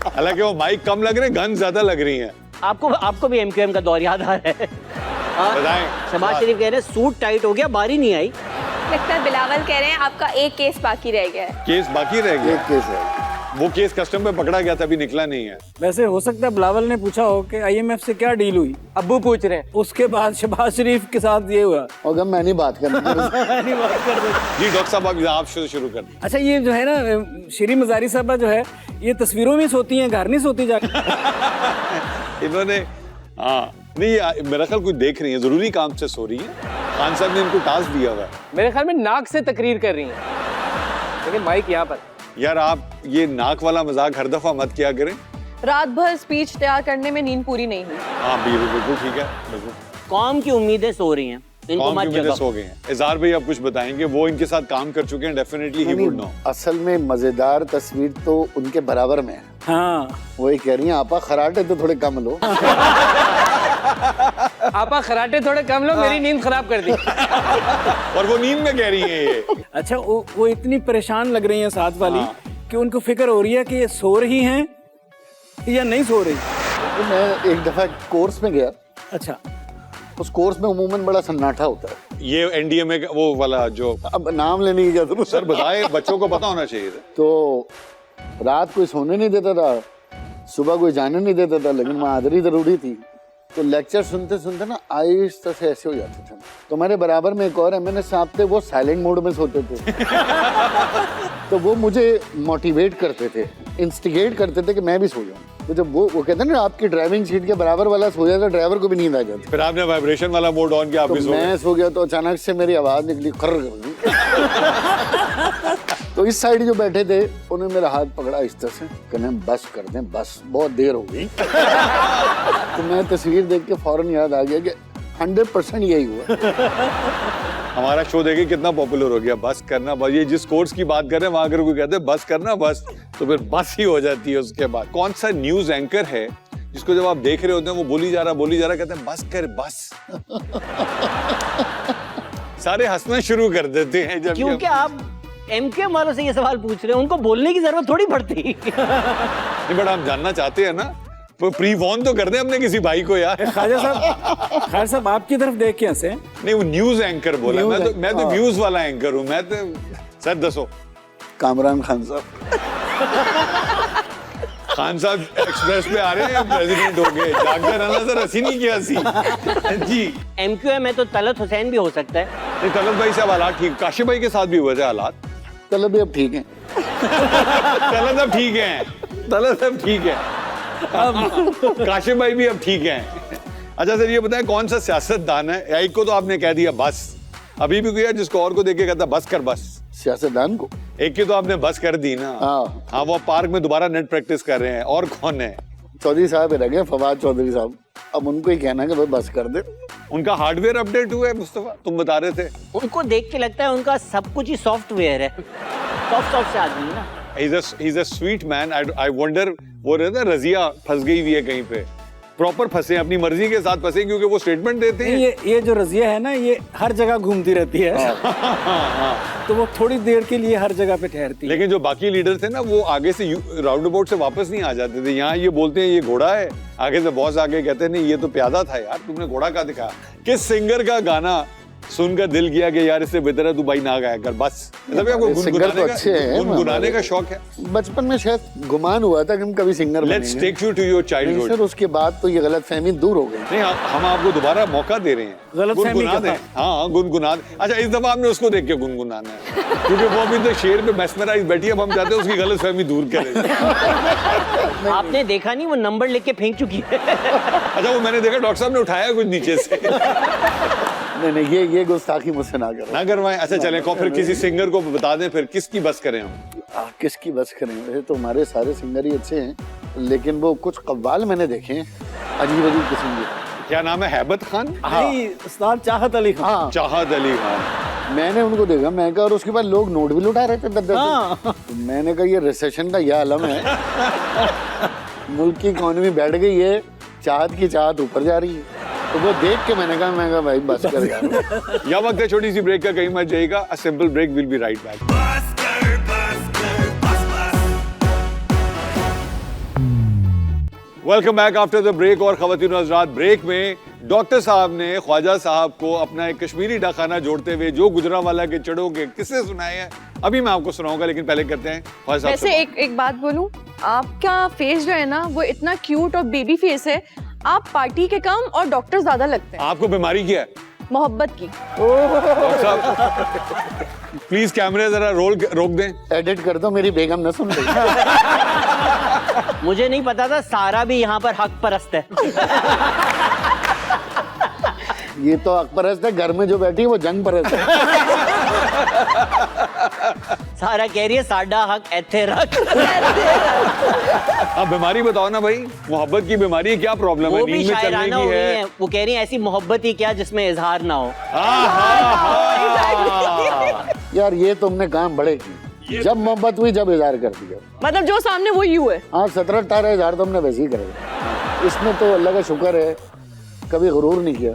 हालांकि वो माइक कम लग रहे हैं, गन ज्यादा लग रही हैं। आपको भी MQM का दौर याद आ रहा है? बताएं। शहबाज शरीफ कह रहे हैं सूट टाइट हो गया, बारी नहीं आई। लगता है बिलावल कह रहे हैं आपका एक केस बाकी रह गया है। केस बाकी रह गया। एक केस है, वो केस कस्टम पे पकड़ा गया था, अभी निकला नहीं है। वैसे हो सकता है बिलावल ने पूछा हो कि IMF से क्या डील हुई, अब्बू पूछ रहे हैं। उसके बाद शहबाज शरीफ के साथ ये हुआ। और मैं नहीं बात करना। जी डॉक्टर साहब, आप शुरू कर दें। अच्छा ये जो है ना श्री मजारी साहबा जो है ये तस्वीरों में सोती हैं, घर नहीं सोती जाकर। इन्होंने हाँ नहीं, मेरा ख्याल कोई देख रही है, जरूरी काम से सो रही है। खान साहब ने इनको टास्क दिया हुआ है। मेरे ख्याल में नाक से तकरीर कर रही हैं, लेकिन माइक यहाँ पर। यार आप ये नाक वाला मजाक हर दफा मत किया करें। रात भर स्पीच तैयार करने में नींद पूरी नहीं हुई। हाँ बिल्कुल ठीक है, बिल्कुल। कौम की उम्मीदें सो रही हैं, इनको कौम मत की उम्मीदें जगाओ। सो गए हैं। इज़हार भाई आप कुछ बताएंगे, वो इनके साथ काम कर चुके हैं, डेफिनेटली ही वुड नो। असल में मजेदार तस्वीर तो उनके बराबर में है। हाँ वही कह रही हैं आपा खराटे तो थोड़े कम लो। आपा खराटे थोड़े कम लो, मेरी नींद खराब कर दी। और वो नींद में कह रही है ये। अच्छा वो इतनी परेशान लग रही हैं साथ वाली कि उनको फिक्र हो रही है कि ये सो रही हैं या नहीं सो रही। तो मैं एक दफा कोर्स में गया, अच्छा उस कोर्स में उमूमन बड़ा सन्नाटा होता है। ये NDMA का वो वाला जो, अब नाम लेने की क्या जरूरत सर बताए, बच्चों को पता होना चाहिए था। तो रात कोई सोने नहीं देता था, सुबह कोई जाने नहीं देता था, लेकिन वहाँ हाजिरी जरूरी थी। तो लेक्चर सुनते सुनते ना आहिस्ता से ऐसे हो जाते थे। तो मेरे बराबर में एक और MNA साहब थे, वो साइलेंट मोड में सोते थे। तो वो मुझे मोटिवेट करते थे, इंस्टिगेट करते थे कि मैं भी सो जाऊं। तो जब वो कहते हैं ना आपकी ड्राइविंग सीट के बराबर वाला सो जाता, ड्राइवर को भी नींद आ जाती। फिर आपने वाइब्रेशन वाला मोड ऑन किया, आप तो भी सो गए। मैं सो गया तो अचानक से मेरी आवाज निकली खर्र कर दी। तो इस साइड जो बैठे थे उन्होंने मेरा हाथ पकड़ा इस तरह से, कहने बस कर दें, बस बहुत देर हो गई। तो मैं तस्वीर देख के फौरन याद आ गया कि 100% यही हुआ। हमारा शो देखिए कितना पॉपुलर हो गया, बस करना बस। ये जिस कोर्स की बात कर रहे हैं वहां अगर कोई कहते हैं बस करना बस, तो फिर बस ही हो जाती है उसके बाद। कौन सा न्यूज एंकर है जिसको जब आप देख रहे होते हैं वो बोली जा रहा कहते हैं बस कर बस। सारे हंसना शुरू कर देते हैं जब क्योंकि आप MQM वालों से ये सवाल पूछ रहे हैं, उनको बोलने की जरूरत थोड़ी पड़ती। नहीं बट हम जानना चाहते हैं ना, तो प्री वॉर्न तो कर दे अपने किसी भाई को यार। खान साहब आपकी तरफ देख के हंसे। नहीं वो न्यूज एंकर बोला, मैं तो व्यूज वाला एंकर हूँ। मैं तो सर दसो। कामरान खान साहब। खान साहब एक्सप्रेस पे आ रहे हैं, प्रेसिडेंट हो गए, जागकर रहना सर हंसी नहीं किया सी। जी MQM है तो तलत हुसैन भी हो सकता है। नहीं तलब भाई से हालात ठीक, काशिफ भाई के साथ भी हुए थे हालात। तलब अब ठीक है। तलब अब ठीक है, तलब अब ठीक है, काशिफ भाई भी अब ठीक हैं। अच्छा सर ये बताएं कौन सा सियासतदान है, एक को तो आपने कह दिया बस, अभी भी कोई है जिसको और को देख के कहता बस कर बस? सियासतदान को। एक की तो आपने बस कर दी ना। हाँ, वो पार्क में दोबारा नेट प्रैक्टिस कर रहे हैं। और कौन है? चौधरी साहब रह गए, फवाद चौधरी साहब। अब उनको ही कहना कि भाई बस कर दे। उनका हार्डवेयर अपडेट हुआ है मुस्तफा, तुम बता रहे थे। उनको देख के लगता है उनका सब कुछ ही सॉफ्टवेयर है। सॉफ्ट से आदमी है ना। He's a sweet man. I wonder वो रहता है रजिया फंस गई हुई है कहीं पे, प्रॉपर फंसे, अपनी मर्जी के साथ फंसे, क्योंकि वो स्टेटमेंट देते हैं। ये जो रजिया है ना, ये हर जगह घूमती रहती है। तो वो थोड़ी देर के लिए हर जगह पे ठहरती है। लेकिन जो बाकी लीडर थे ना, वो आगे से राउंड अबाउट से वापस नहीं आ जाते थे। यहाँ ये बोलते हैं ये घोड़ा है, आगे से बॉस आगे कहते हैं नहीं ये तो प्यादा था यार, तुमने घोड़ा का दिखाया। किस सिंगर का गाना सुनकर दिल किया कि यार इससे बेहतर है तू भाई ना गाया कर बस? मतलब आपको सिंगर तो अच्छे हैं, गुनगुनाने का शौक है? बचपन में शायद गुमान हुआ था कि हम कभी सिंगर बनेंगे। Let's take you to your childhood. Sir उसके बाद तो ये गलतफहमी दूर हो गई। नहीं, हम आपको दोबारा मौका दे रहे हैं। गलतफहमी गुनगुना दें। हाँ, गुनगुना दें। अच्छा, इस दफा आपने उसको देख के गुनगुनाना है, क्योंकि वो अभी तो शेर पे मैस्मराइज बैठी है। अब हम चाहते हैं उसकी गलतफहमी दूर करें। आपने देखा नहीं, वो नंबर लेके फेंक चुकी है। अच्छा, वो मैंने देखा डॉक्टर साहब ने उठाया कुछ नीचे से। नहीं, ये गुस्ताखी मुझसे ना करवाएं। अच्छा चलें, फिर किसी सिंगर को बता दें, फिर किसकी बस करें हम? किसकी बस करें? वैसे तो हमारे सारे सिंगर ही अच्छे हैं, लेकिन वो कुछ कव्वाल मैंने देखे हैं अजीब अजीब किस्म के। क्या नाम है? हैबत खान? नहीं, उस्ताद चाहत अली खान। हाँ, चाहत अली खान। मैंने उनको देखा, मैं कहा, और उसके बाद लोग नोट भी लुटा रहे थे 10-10 से। तो मैंने कहा ये रिसेशन का यह आलम है। मुल्क की इकोनॉमी बैठ गई है, चाहत की चाहत ऊपर जा रही है। तो वो देख के मैंने कहा भाई बस कर यार। या वक्त है छोटी सी ब्रेक का, कहीं मत जाइएगा। A simple break, will be right back. Welcome back after the break. और खवातीन और हज़रात, ब्रेक में डॉक्टर साहब ने ख्वाजा साहब को अपना एक कश्मीरी डाखाना जोड़ते हुए जो गुजरांवाला के चढ़ों के किस्से सुनाए हैं, अभी मैं आपको सुनाऊंगा। लेकिन पहले करते हैं ख्वाजा साहब। वैसे एक बात बोलूं, आपका फेस जो है ना वो इतना क्यूट और बेबी फेस है, आप पार्टी के कम और डॉक्टर ज्यादा लगते हैं। आपको बीमारी क्या है? मोहब्बत की। डॉक्टर साहब प्लीज कैमरे जरा रोक दें। एडिट कर दो, मेरी बेगम न सुन रही। मुझे नहीं पता था सारा भी यहाँ पर हक परस्त है। ये तो हक परस्त है, घर में जो बैठी है वो जंग परस्त है। सारा कह रही है साडा हक एथे रख। अब बीमारी बताओ ना भाई, मोहब्बत की बीमारी है, क्या प्रॉब्लम है? वो भी नींद में चलने शायराना की हो है? रही है। वो कह रही है ऐसी मोहब्बत ही क्या जिसमें इजहार ना हो। यार ये तुमने काम बड़े की। जब मोहब्बत हुई, जब इजहार कर दिया। मतलब जो सामने वो यू है। हाँ, 17-18 इजहार तुमने वैसे ही करेगा। इसमें तो अल्लाह का शुक्र है कभी गुरूर नहीं किया।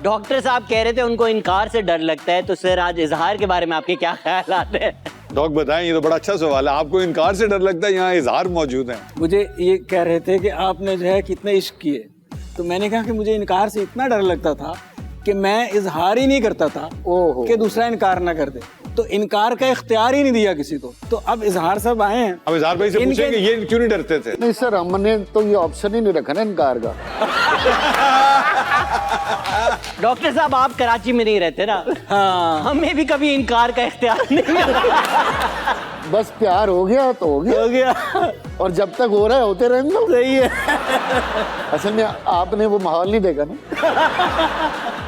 डॉक्टर साहब कह रहे थे उनको इनकार से डर लगता है, तो सर आज इजहार के बारे में आपके क्या ख्याल आते हैं? डॉक बताएं, ये तो बड़ा अच्छा सवाल है। आपको इनकार से डर लगता है, यहाँ इजहार मौजूद है। मुझे ये कह रहे थे कि आपने जो है कितने इश्क किए, तो मैंने कहा कि मुझे इनकार से इतना डर लगता था कि मैं इजहार ही नहीं करता था कि दूसरा इनकार ना कर दे। तो इनकार का इख्तियार ही नहीं दिया किसी को। तो अब इजहार सब आए हैं। अब इजहार भाई से पूछेंगे ये क्यों नहीं डरते थे? नहीं सर, हमने तो ये ऑप्शन ही नहीं रखा ना इनकार का। डॉक्टर साहब आप कराची में नहीं रहते ना? हाँ, हमें भी कभी इनकार का इख्तियार नहीं मिला। बस प्यार हो गया तो हो गया, और जब तक हो रहा है होते रहेंगे। सही है। असल में आपने वो माहौल नहीं देखा ना।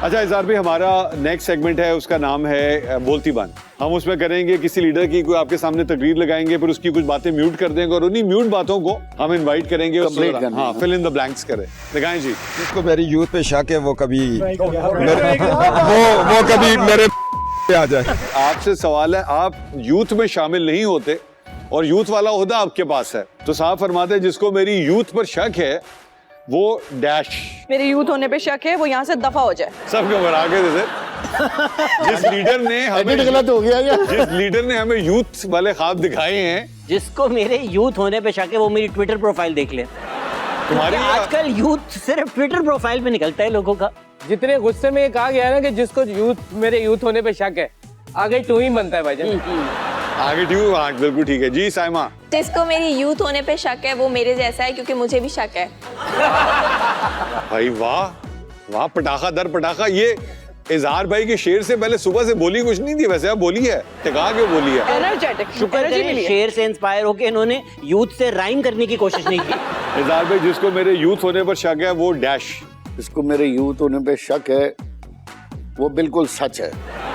अच्छा इजहार भाई, हमारा नेक्स्ट सेगमेंट है, उसका नाम है बोलती बान। हम उसमें करेंगे किसी लीडर की कोई आपके सामने तकरीर लगाएंगे, फिर उसकी कुछ बातें म्यूट कर देंगे और उन्हीं म्यूट बातों को हम इनवाइट करेंगे। हाँ, फिल इन द ब्लैंक्स करें। दिखाएं जी। जिसको मेरी यूथ पे शक है वो कभी वो कभी मेरे पे आ जाए। आपसे सवाल है, आप यूथ में शामिल नहीं होते और यूथ वाला ओहदा आपके पास है, तो साहब फरमाते हैं जिसको मेरी यूथ पर शक है वो डैश। मेरे यूथ होने पे शक है, वो यहाँ से दफा हो जाए। सब घबरा आगे जिस लीडर ने हमें गलत हो गया या? जिस लीडर ने हमें यूथ वाले ख्वाब दिखाए हैं, जिसको मेरे यूथ होने पे शक है वो मेरी ट्विटर प्रोफाइल देख ले। तुम्हारी आजकल यूथ सिर्फ ट्विटर प्रोफाइल पे निकलता है लोगों का। जितने गुस्से में ये कहा गया ना कि जिसको मेरे यूथ होने पे शक है, आगे टू ही बनता है भाईजान। आगे ट्यू। हाँ बिल्कुल ठीक है जी। साइमा, जिसको मेरी यूथ होने पे शक है वो मेरे जैसा है, क्योंकि मुझे भी शक है। भाई वाह वाह, पटाखा दर पटाखा। ये इजहार भाई के शेर से पहले सुबह से बोली कुछ नहीं थी, वैसे अब बोली है, टिका के बोली है। एनर्जेटिक, शुक्र करें शेर से इंस्पायर होकर इन्होंने यूथ से राइम करने की कोशिश नहीं की। इजहार भाई, जिसको मेरे यूथ होने पर शक है वो डैश। जिसको मेरे यूथ होने पे शक है वो बिल्कुल सच है।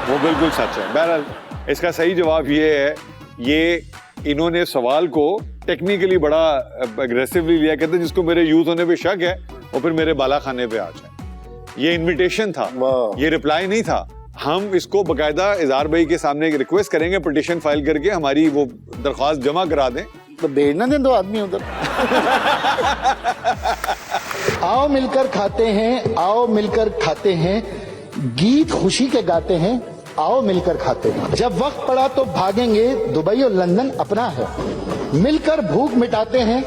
वो बिल्कुल सच है। बहरहाल इसका सही जवाब ये है, ये इन्होंने सवाल को टेक्निकली बड़ा अग्रेसिवली लिया। कहते हैं जिसको मेरे यूथ होने पे शक है वो फिर मेरे बाला खाने पे आ जाए। ये इनविटेशन था, ये रिप्लाई नहीं था। हम इसको बकायदा इज़हार भाई के सामने एक रिक्वेस्ट करेंगे, पिटीशन फाइल करके हमारी वो दरख्वास्त जमा करा दें। तो भेजना दें दो आदमी उधर। आओ मिलकर खाते हैं, आओ मिलकर खाते हैं, गीत खुशी के गाते हैं, आओ मिलकर खाते हैं। जब वक्त पड़ा तो भागेंगे, दुबई और लंदन अपना है, मिलकर भूख मिटाते हैं,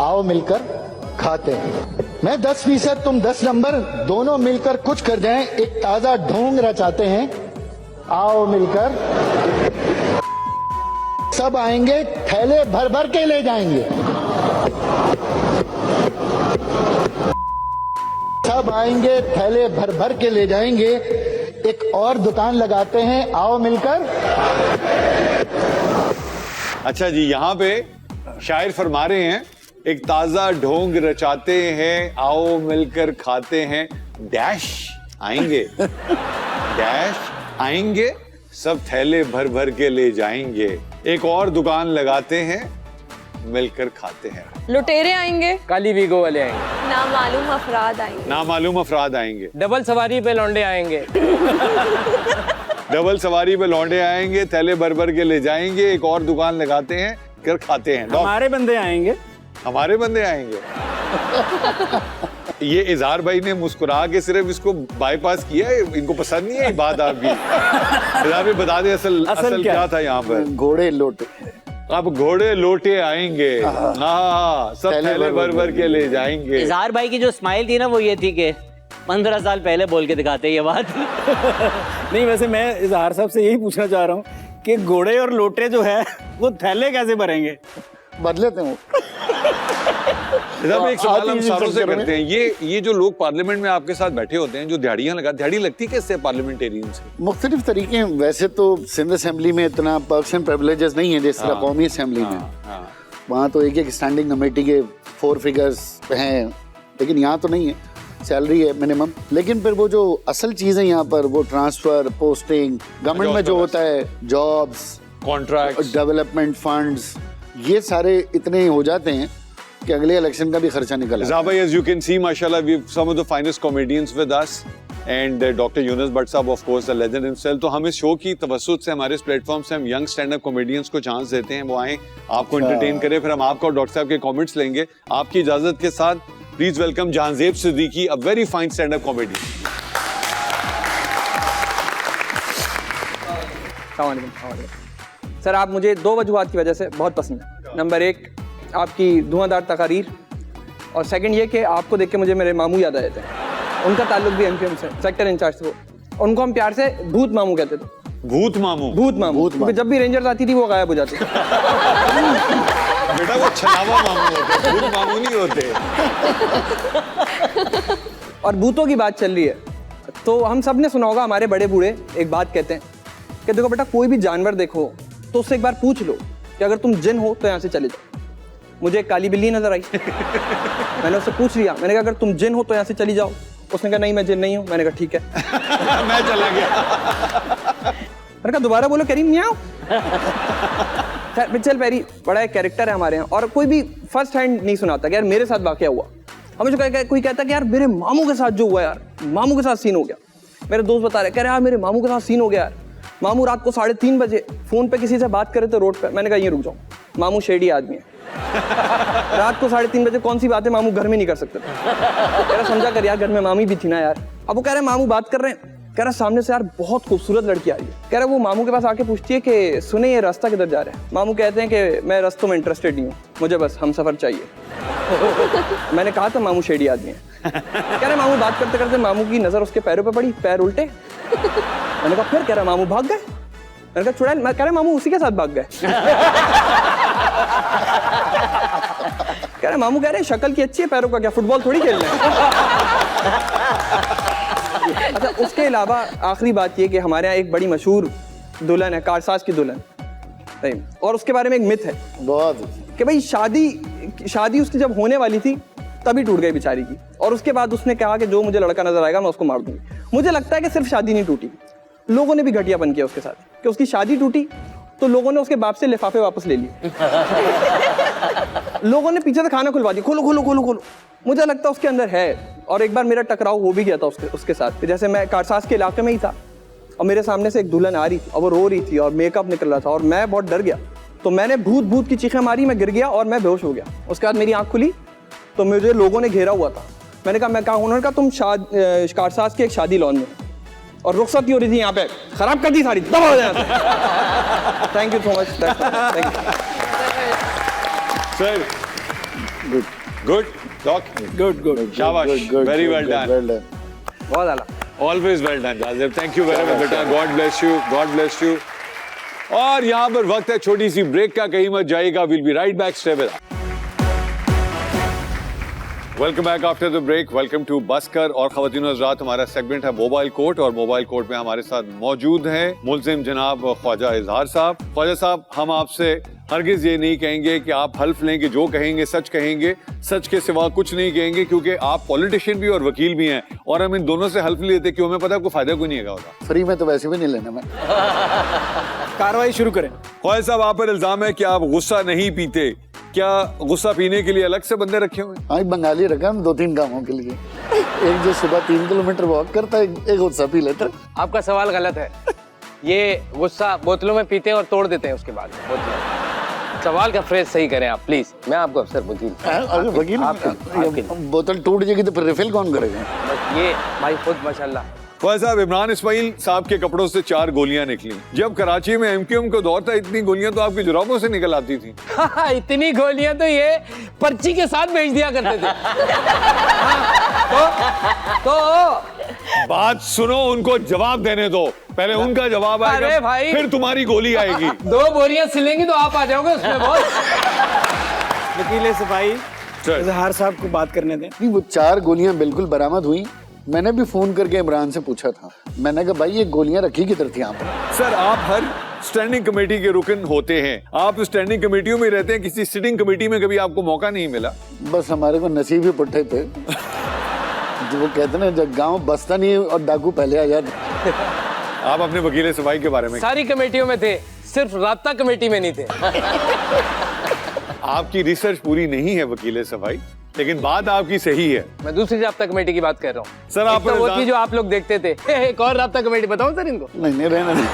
आओ मिलकर खाते हैं। मैं 10% तुम 10 नंबर, दोनों मिलकर कुछ कर जाएं, एक ताजा ढोंग रचाते हैं, आओ मिलकर। सब आएंगे, थैले भर भर के ले जाएंगे, सब आएंगे, थैले भर भर के ले जाएंगे, एक और दुकान लगाते हैं, आओ मिलकर। अच्छा जी, यहाँ पे शायर फरमा रहे हैं, एक ताजा ढोंग रचाते हैं, आओ मिलकर खाते हैं, डैश आएंगे, डैश आएंगे, सब थैले भर भर के ले जाएंगे, एक और दुकान लगाते हैं, मिलकर खाते हैं। लुटेरे आएंगे, काली वीगो वाले आएंगे, नामालूम अफराद आएंगे, नामालूम अफराद आएंगे, डबल सवारी पे लौंडे आएंगे, डबल सवारी पे लौंडे आएंगे, थैले भर भर के ले जाएंगे, एक और दुकान लगाते हैं, कर खाते हैं। हमारे बंदे आएंगे, हमारे बंदे आएंगे। ये इज़हार भाई ने मुस्कुरा के सिर्फ इसको बाईपास किया है, इनको पसंद नहीं है ये बात आपकी। इज़हार भाई बता दे असल क्या था यहाँ पर। घोड़े लोटे, अब घोड़े लोटे आएंगे, हाँ, सब थैले भर भर के ले जाएंगे। इज़हार भाई की जो स्माइल थी ना वो ये थी कि 15 साल पहले बोल के दिखाते ये बात। नहीं वैसे मैं इज़हार साहब से यही पूछना चाह रहा हूँ कि घोड़े और लोटे जो है वो थैले कैसे भरेंगे? बदलेते हैं वो। एक सवाल हम सारों से करते हैं, ये जो लोग पार्लियामेंट में आपके साथ बैठे होते हैं, जो दिहाड़ियां लगा, दिहाड़ी लगती कैसे पार्लियामेंटेरियन से? मुख्तलिफ तरीके हैं। वैसे तो सिंध असेंबली में इतना पर्क्स एंड प्रिविलेजेस नहीं है जिस तरह कौमी असेंबली में। वहाँ तो एक एक स्टैंडिंग कमेटी के 4 फिगर्स हैं, लेकिन यहाँ तो नहीं है, सैलरी है मिनिमम। लेकिन फिर वो जो असल चीज़ है यहाँ पर, वो ट्रांसफर, पोस्टिंग, गवर्नमेंट में जो होता है, जॉब्स, कॉन्ट्रैक्ट, डेवलपमेंट फंड्स, ये सारे इतने हो जाते हैं कि अगले इलेक्शन का भी खर्चा निकल आता है। Zabai, as you can see, mashallah, we've some of the finest comedians with us, and Dr. Yunus Bhatt साहब, of course, the legend himself. तो हम इस शो की तवज्जुह से, हमारे इस प्लेटफॉर्म से हम यंग स्टैंड अप कॉमेडियंस को चांस देते हैं, वो आए, आपको एंटरटेन करें, फिर हम आपका और डॉक्टर साहब के कमेंट्स लेंगे। आपकी इजाजत के साथ please welcome Jahanzeb Siddiqui, a very fine stand up comedian. Sir, आप मुझे 2 वजूहात की वजह से बहुत पसंद है। नंबर 1, आपकी धुआंधार तकारीर, और सेकंड ये कि आपको देख के मुझे मेरे मामू याद आ जाते हैं। उनका ताल्लुक भी एमपीएम से, सेक्टर इंचार्ज थे वो। उनको हम प्यार से भूत मामू कहते थे। भूत मामू? भूत मामू, क्योंकि जब भी रेंजर्स आती थी वो गायब हो जाती। बेटा वो छलावा मामू होते, भूत मामू नहीं होते। और भूतों की बात चल रही है तो हम सब ने सुना होगा, हमारे बड़े बूढ़े एक बात कहते हैं कि देखो बेटा, कोई भी जानवर देखो तो उससे एक बार पूछ लो कि अगर तुम जिन हो तो यहाँ से चले जाओ। मुझे एक काली बिल्ली नजर आई, मैंने उससे पूछ लिया, मैंने कहा अगर तुम जिन हो तो यहाँ से चली जाओ। उसने कहा नहीं मैं जिन नहीं हूँ। मैंने कहा ठीक है। मैं चला गया। मैंने कहा दोबारा बोलो, कह रही म्याऊं। पिचल पैरी बड़ा एक कैरेक्टर है हमारे यहाँ, और कोई भी फर्स्ट हैंड नहीं सुनाता कि यार मेरे साथ वाकया हुआ। हमें कोई कहता कि यार मेरे मामू के साथ जो हुआ यार, मामू के साथ सीन हो गया। मेरे दोस्त बता रहे, कह रहे यार मेरे मामू के साथ सीन हो गया यार। मामू रात को 3:30 बजे फोन पे किसी से बात करे तो रोड पे। मैंने कहा ये रुक जाओ, मामू शेडी आदमी है। रात को 3:30 बजे कौन सी बात है, मामू घर में नहीं कर सकते। कह रहा समझा कर यार, घर में मामी भी थी ना यार। अब वो कह रहे मामू बात कर रहे हैं, कह रहा सामने से यार बहुत खूबसूरत लड़की आ रही है। कह रहा वो मामू के पास आके पूछती है कि सुने ये रास्ता किधर जा रहा है। मामू कहते हैं कि मैं रास्तों में इंटरेस्टेड नहीं हूँ, मुझे बस हम सफर चाहिए। मैंने कहा था मामू शेडी आदमी है। कह रहे मामू बात करते करते मामू की नजर उसके पैरों पे पड़ी, पैर उल्टे। मैंने कहा फिर? कह रहा मामू भाग गए। मैंने कहा चुड़ैल? मैं कह रहा मामू उसी के साथ भाग गए। कह रहे मामू कह रहे शक्ल की अच्छी है, पैरों का क्या फुटबॉल थोड़ी खेलना है। अच्छा, उसके अलावा आखिरी बात ये कि हमारे यहाँ एक बड़ी मशहूर दुल्हन है, कारसाज की दुल्हन, और उसके बारे में एक मिथ है बहुत कि भाई शादी उसकी जब होने वाली थी तभी टूट गई बेचारी की। और उसके बाद उसने कहा कि जो मुझे लड़का नजर आएगा मैं उसको मार दूंगी। मुझे लगता है कि सिर्फ शादी नहीं टूटी, लोगों ने भी घटियापन किया उसके साथ कि उसकी शादी टूटी तो लोगों ने उसके बाप से लिफाफे वापस ले लिए। लोगों ने पीछे से खाना खुलवा दिया, खोलो खोलो खोलो खोलो। मुझे लगता है उसके अंदर है। और एक बार मेरा टकराव हो भी गया था उसके साथ कि जैसे मैं कारसाज के इलाके में ही था और मेरे सामने से एक दुल्हन आ रही थी और वो रो रही थी और मेकअप निकल रहा था और मैं बहुत डर गया। तो मैंने भूत भूत की चीखें मारी, मैं गिर गया और मैं बेहोश हो गया। उसके बाद मेरी आंख खुली तो मुझे लोगों ने घेरा हुआ था। मैंने कहा, मैं कहा, उन्होंने कहा तुम कारसाज की एक शादी लॉन में और रुखसत ही हो रही थी यहाँ पे, खराब कर दी सारी, दबा हो जाता। Thank you so much. Thank you sir. Good doc, good शाबाश, वेरी वेल डन, बहुत आला, always well done Jazib, thank you very much बेटा, God bless you, God bless you. और यहाँ पर वक्त है छोटी सी ब्रेक का, कहीं मत जाइएगा, will be right back, stay with us. Welcome back after the break, welcome to बसकर। और खवातीन हज़रात, हमारा सेगमेंट है मोबाइल कोर्ट और मोबाइल कोर्ट में हमारे साथ मौजूद हैं मुल्जिम जनाब ख्वाजा इजहार साहब। ख्वाजा साहब, हम आपसे हरगिज ये नहीं कहेंगे कि आप हल्फ लें कि जो कहेंगे, सच के सिवा कुछ नहीं कहेंगे, क्योंकि आप पॉलिटिशियन भी और वकील भी हैं और हम इन दोनों से हल्फ लेते क्यों, हमें पता है कोई फायदा कोई नहीं होगा। फ्री में तो वैसे भी नहीं लेना मैं। कार्रवाई शुरू करें। ख्वाजा साहब, आप पर इल्जाम है कि आप गुस्सा नहीं पीते, क्या गुस्सा पीने के लिए अलग से बंदे रखे हुए हैं? हाँ, एक बंगाली रखा हम 2-3 कामों के लिए। एक जो सुबह 3 किलोमीटर वॉक करता है, एक गुस्सा पी लेता है। आपका सवाल गलत है। ये गुस्सा बोतलों में पीते हैं और तोड़ देते हैं उसके बाद बोतलें। सवाल का फ्रेज सही करें आप प्लीज। मैं आपको अफसर वकील, अरे वकील, बोतल टूट जाएगी तो फिर रिफिल कौन करेगा? ये भाई खुद माशाल्लाह। ख्वाजा साहब, इमरान इस्माइल साहब के कपड़ों से 4 गोलियां निकली। जब कराची में एमक्यूएम को दौर था, इतनी गोलियां तो आपकी जुराबों से निकल आती थी। इतनी गोलियां तो ये पर्ची के साथ भेज दिया करते थे। तो बात सुनो, उनको जवाब देने दो, पहले उनका जवाब आएगा, अरे भाई, फिर तुम्हारी गोली आएगी। 2 बोरियां सिलेंगी तो आप आ जाओगे उसमें। बहुत वकील सिपाही इजहार साहब को बात करने दें। नहीं, वो 4 गोलियां बिल्कुल बरामद हुई। मैंने भी फोन करके इमरान से पूछा था, मैंने कहा भाई ये गोलियां रखी किधर थी यहाँ पर? सर, आप हर स्टैंडिंग कमेटी के रुकन होते हैं, आप स्टैंडिंग कमेटियों में रहते हैं, किसी सिटिंग कमेटी में कभी आपको मौका नहीं मिला? बस हमारे को नसीब ही पुट्ठे थे। जो वो कहते ना, जब गांव बसता नहीं और डाकू पहले आ जाते। आप अपने वकील सफाई के बारे में? सारी कमेटियों में थे, सिर्फ राब्ता कमेटी में नहीं थे। आपकी रिसर्च पूरी नहीं है वकील सफाई, लेकिन बात आपकी सही है। मैं दूसरी राब्ता कमेटी की बात कर रहा हूँ सर। आप तो वो थी जो आप लोग देखते थे। एक और राब्ता कमेटी बताऊं सर इनको? नहीं रहना नहीं।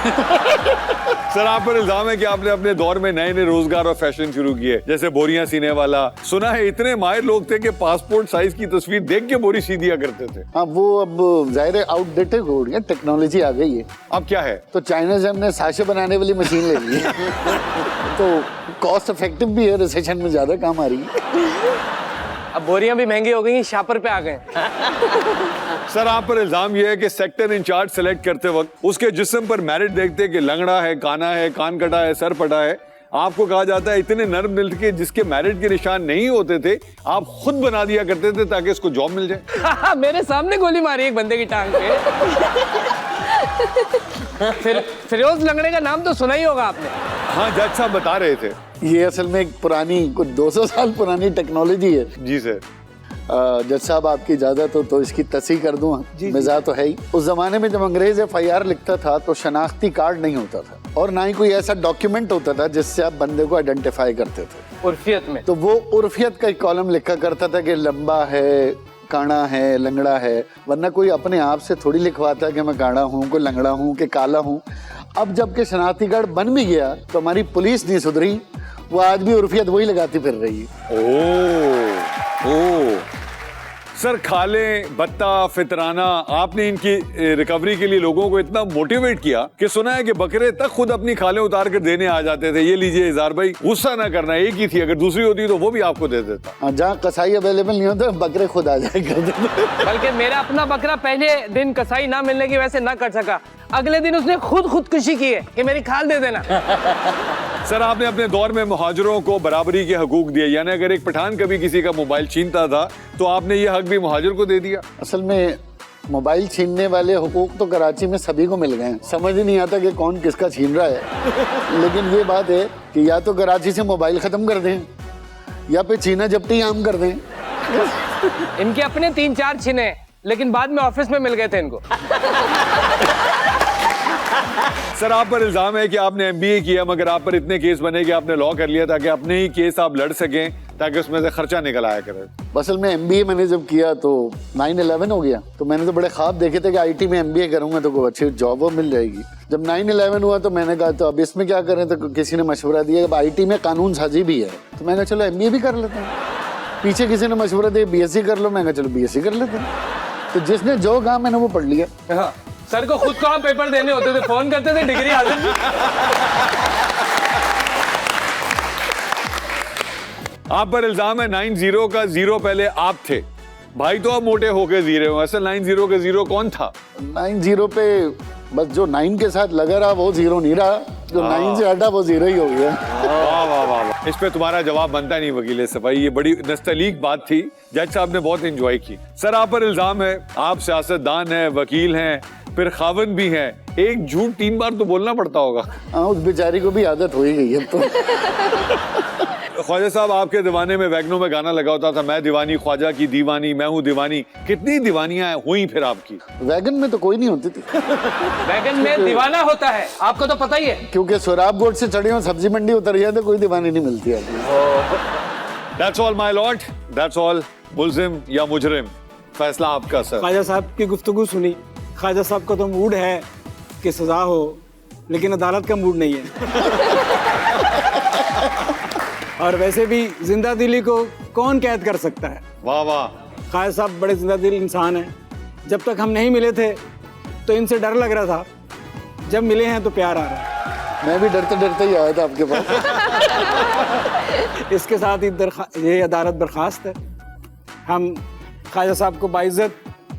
सर, आप पर इल्जाम है कि आपने अपने दौर में नए नए रोजगार और फैशन शुरू किए, जैसे बोरियां सीने वाला। सुना है इतने माहिर लोग थे कि पासपोर्ट साइज की तस्वीर देख के बोरी सी दिया करते थे। हाँ, वो अब जाहिर है आउटडेटेड हो गया, टेक्नोलॉजी आ गई है। अब क्या है? तो चाइना से हमने साशे बनाने वाली मशीन ले ली है। तो कॉस्ट इफेक्टिव भी है, रिसेशन में ज्यादा काम आ रही है। अब बोरियां भी महंगी हो गई, शापर पे आ गए। सर, आप पर इल्जाम यह है कि सेक्टर इंचार्ज सेलेक्ट करते वक्त उसके जिस्म पर मेरिट देखते कि लंगड़ा है, काना है, कान कटा है, सर पटा है। आपको कहा जाता है इतने नर्म दिल के जिसके मेरिट के निशान नहीं होते थे, आप खुद बना दिया करते थे ताकि उसको जॉब मिल जाए। मेरे सामने गोली मारी एक बंदे की टांग पे। फिर फिरोज लंगड़े का नाम तो सुना ही होगा आपने। हाँ, जज साहब बता रहे थे। ये असल में एक पुरानी, कुछ 200 साल पुरानी टेक्नोलॉजी है। जी सर। जज साहब, आपकी इजाजत हो तो इसकी तस्हीह कर दूं। मिजाज तो है ही। उस जमाने में जब अंग्रेज FIR लिखता था तो शनाख्ती कार्ड नहीं होता था और ना ही कोई ऐसा डॉक्यूमेंट होता था जिससे आप बंदे को आइडेंटिफाई करते थे उर्फियत में। तो वो उर्फियत का एक कॉलम लिखा करता था कि लंबा है, काना है, लंगड़ा है। वरना कोई अपने आप से थोड़ी लिखवाता है कि मैं काना हूँ, कोई लंगड़ा हूँ, कि काला हूँ। अब जबकि शनाख्ती कार्ड बन भी गया तो हमारी पुलिस नहीं सुधरी, वो आज भी उर्फियत वही लगाती फिर रही है। ओ सर, खाले, बत्ता, फितराना, आपने इनकी रिकवरी के लिए लोगों को इतना मोटिवेट किया कि सुना है कि बकरे तक खुद अपनी खालें उतार कर देने आ जाते थे। ये लीजिए इजहार भाई, गुस्सा ना करना, एक ही थी, अगर दूसरी होती तो वो भी आपको दे देता। जहाँ कसाई अवेलेबल नहीं होता बकरे खुद आ जाए करते थे। बल्कि मेरा अपना बकरा पहले दिन कसाई ना मिलने की वजह से ना कर सका, अगले दिन उसने खुदकुशी की है कि मेरी खाल दे देना। सर, आपने अपने दौर में मुहाजिरों को बराबरी के हकूक दिए, यानी अगर एक पठान कभी किसी का मोबाइल छीनता था तो आपने ये हक भी मुहाजिर को दे दिया। असल में मोबाइल छीनने वाले हुकूक तो कराची में सभी को मिल गए हैं, समझ ही नहीं आता कि कौन किसका छीन रहा है। लेकिन ये बात है कि या तो कराची से मोबाइल खत्म कर दें या फिर छीना जब्ती आम कर दें। इनके अपने 3-4 छिने, लेकिन बाद में ऑफिस में मिल गए थे इनको। सर आप पर इल्जाम है कि आपने एमबीए किया मगर आप पर इतने केस बने कि आपने लॉ कर लिया ताकि अपने ही केस आप लड़ सकें ताकि उसमें से खर्चा निकल आया करे। असल में एमबीए मैंने जब किया तो 9/11 हो गया, तो मैंने तो बड़े ख्वाब देखे थे कि आईटी में एमबीए करूंगा तो कोई अच्छी जॉब मिल जाएगी। जब 9/11 हुआ तो मैंने कहा तो अब इसमें क्या करें, तो किसी ने मशवरा दिया अब आईटी में कानून साजी भी है, तो मैंने कहा चलो एमबीए भी कर लेते हैं। पीछे किसी ने मशवरा दिया बीएससी कर लो, मैंने कहा चलो बीएससी कर लेते हैं। तो जिसने जो कहा मैंने वो पढ़ लिया। हाँ, सर को खुद कहाँ पेपर देने होते थे, फोन करते थे डिग्री हासिल। आप पर इल्जाम है 9-0 का 0 पहले आप थे, भाई तो आप मोटे होके जीरे हो, असल 9-0 का 0 कौन था? 9-0 पे बस जो 9 के साथ लगा रहा वो 0 नहीं रहा, जो 9 से हटा वो 0 ही हो गया। वाह वाह वाह वाह, इस पे तुम्हारा जवाब बनता नहीं वकील सफाई, ये बड़ी नस्तलीक बात थी, जज साहब ने बहुत एंजॉय की। सर आप पर इल्जाम है आप सियासतदान हैं, वकील हैं, फिर खावन भी हैं, एक झूठ 3 बार तो बोलना पड़ता होगा। हाँ उस बेचारी को भी आदत हो ही गई है। तो ख्वाजा साहब आपके दीवाने में वैगनों में गाना लगा होता था, मैं दीवानी ख्वाजा की दीवानी मैं हूँ दीवानी, कितनी दीवानियां हुई फिर आपकी? वैगन में तो कोई नहीं होती थी। वैगन में दीवाना होता है, आपको तो पता ही है। क्योंकि सोराब गोट से चढ़ी हूँ सब्जी मंडी उतर गया तो कोई दीवानी नहीं मिलती है। That's all my lord, that's all। मुल्जिम या मुजरिम, फैसला आपका सर। ख्वाजा साहब की गुफ्तगू सुनी, ख्वाजा साहब का तो मूड है कि सजा हो, लेकिन अदालत का मूड नहीं है। और वैसे भी जिंदा दिली को कौन कैद कर सकता है? वाह वाह, ख्वाजा साहब बड़े जिंदा दिल इंसान हैं। जब तक हम नहीं मिले थे तो इनसे डर लग रहा था, जब मिले हैं तो प्यार आ रहा है। मैं भी डरते डरते ही आया था आपके पास। इसके साथ ही ये अदालत बर्खास्त है। हम ख्वाजा साहब को बाइज्जत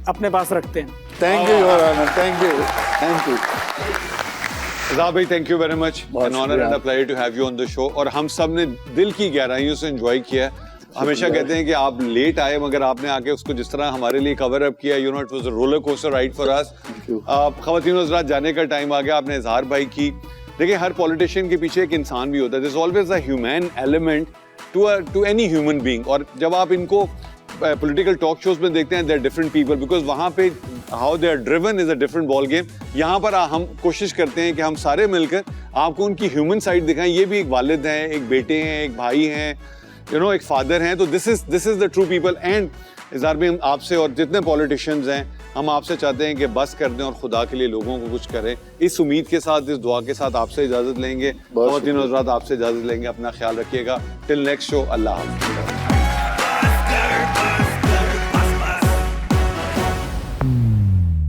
अपने पास रखते हैं। Thank you your honour, thank you, thank you. Raza भाई thank you very much, an honour and a pleasure to have you on the show. और हम सब ने दिल की गहराइयों से एंजॉय किया। हमेशा कहते हैं कि आप लेट आए मगर आपने आके उसको जिस तरह हमारे लिए कवर अप किया, you know it was a roller coaster ride for us. ख़वातीन हज़रात जाने का टाइम आ गया, आपने इज़हार भाई की। देखिए हर पॉलिटिशियन के पीछे एक इंसान भी होता है, there is always a human element to any human being. और जब आप इनको पॉलिटिकल टॉक शोज में देखते हैं, they are different people because वहाँ पे how they are driven is a different ball game. यहाँ पर हम कोशिश करते हैं कि हम सारे मिलकर आपको उनकी ह्यूमन साइड दिखाएं। ये भी एक वालिद हैं, एक बेटे हैं, एक भाई हैं, यू नो एक फादर हैं। तो this is the true people. And इज़हार भी हम आपसे और जितने पॉलिटिशियंस हैं हम आपसे चाहते हैं कि बस कर दें और खुदा के लिए लोगों को कुछ करें। इस उम्मीद के साथ, इस दुआ के साथ आपसे इजाज़त लेंगे। ख़वातीन हज़रात आपसे इजाज़त लेंगे। अपना ख्याल रखिएगा। टिल नेक्स्ट शो, अल्लाह हाफ़िज़।